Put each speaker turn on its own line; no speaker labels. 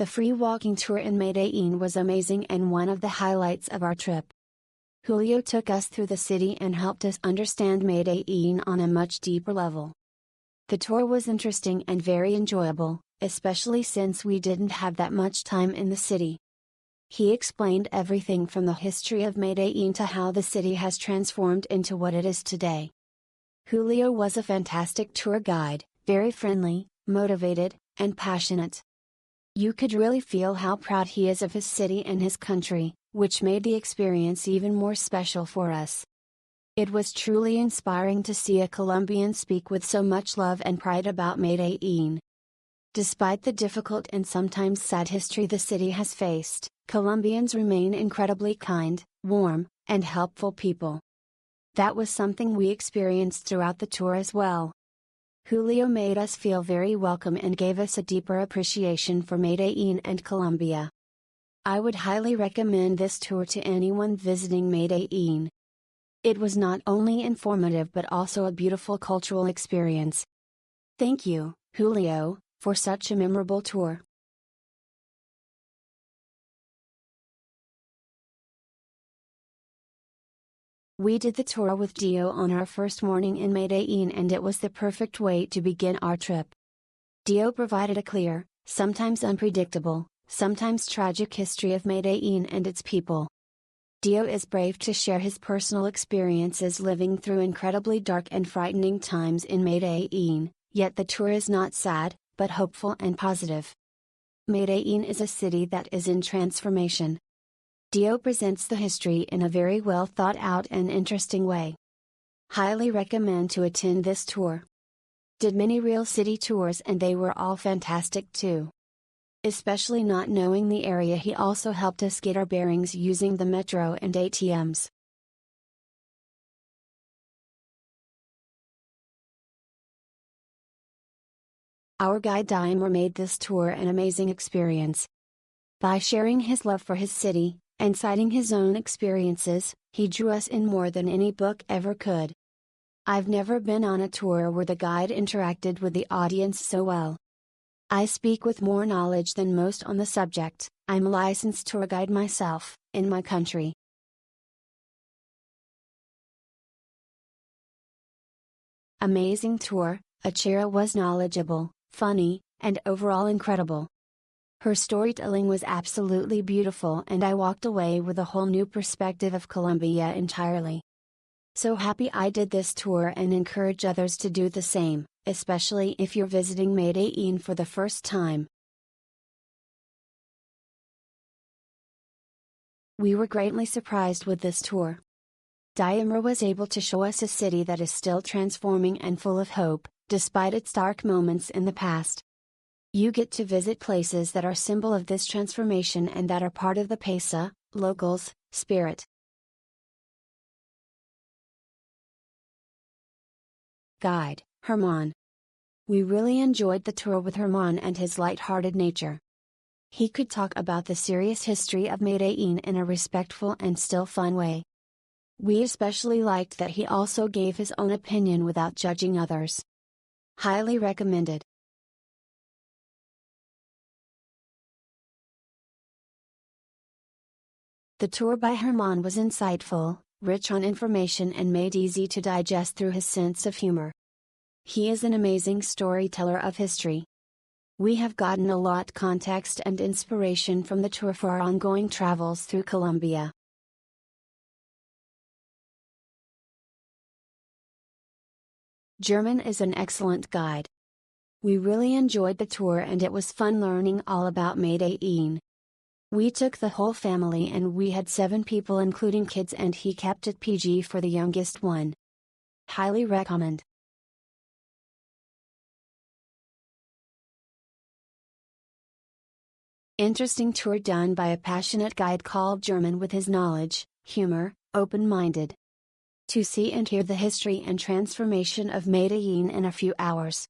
The free walking tour in Medellin was amazing and one of the highlights of our trip. Julio took us through the city and helped us understand Medellin on a much deeper level. The tour was interesting and very enjoyable, especially since we didn't have that much time in the city. He explained everything from the history of Medellin to how the city has transformed into what it is today. Julio was a fantastic tour guide, very friendly, motivated, and passionate. You could really feel how proud he is of his city and his country, which made the experience even more special for us. It was truly inspiring to see a Colombian speak with so much love and pride about Medellin. Despite the difficult and sometimes sad history the city has faced, Colombians remain incredibly kind, warm, and helpful people. That was something we experienced throughout the tour as well. Julio made us feel very welcome and gave us a deeper appreciation for Medellin and Colombia. I would highly recommend this tour to anyone visiting Medellin. It was not only informative but also a beautiful cultural experience. Thank you, Julio, for such a memorable tour. We did the tour with Dio on our first morning in Medellin and it was the perfect way to begin our trip. Dio provided a clear, sometimes unpredictable, sometimes tragic history of Medellin and its people. Dio is brave to share his personal experiences living through incredibly dark and frightening times in Medellin, yet the tour is not sad, but hopeful and positive. Medellin is a city that is in transformation. Dio presents the history in a very well thought out and interesting way. Highly recommend to attend this tour. Did many real city tours and they were all fantastic too. Especially not knowing the area, he also helped us get our bearings using the metro and ATMs. Our guide Dimer made this tour an amazing experience. By sharing his love for his city, and citing his own experiences, he drew us in more than any book ever could. I've never been on a tour where the guide interacted with the audience so well. I speak with more knowledge than most on the subject. I'm a licensed tour guide myself, in my country. Amazing tour, Achira was knowledgeable, funny, and overall incredible. Her storytelling was absolutely beautiful and I walked away with a whole new perspective of Colombia entirely. So happy I did this tour and encourage others to do the same, especially if you're visiting Medellin for the first time. We were greatly surprised with this tour. Dimer was able to show us a city that is still transforming and full of hope, despite its dark moments in the past. You get to visit places that are symbol of this transformation and that are part of the Paisa, locals, spirit. Guide, Herman. We really enjoyed the tour with Herman and his light-hearted nature. He could talk about the serious history of Medellin in a respectful and still fun way. We especially liked that he also gave his own opinion without judging others. Highly recommended. The tour by Herman was insightful, rich on information and made easy to digest through his sense of humor. He is an amazing storyteller of history. We have gotten a lot context and inspiration from the tour for our ongoing travels through Colombia. German is an excellent guide. We really enjoyed the tour and it was fun learning all about Medellin. We took the whole family and we had 7 people including kids and he kept it PG for the youngest one. Highly recommend. Interesting tour done by a passionate guide called German with his knowledge, humor, open-minded. To see and hear the history and transformation of Medellin in a few hours.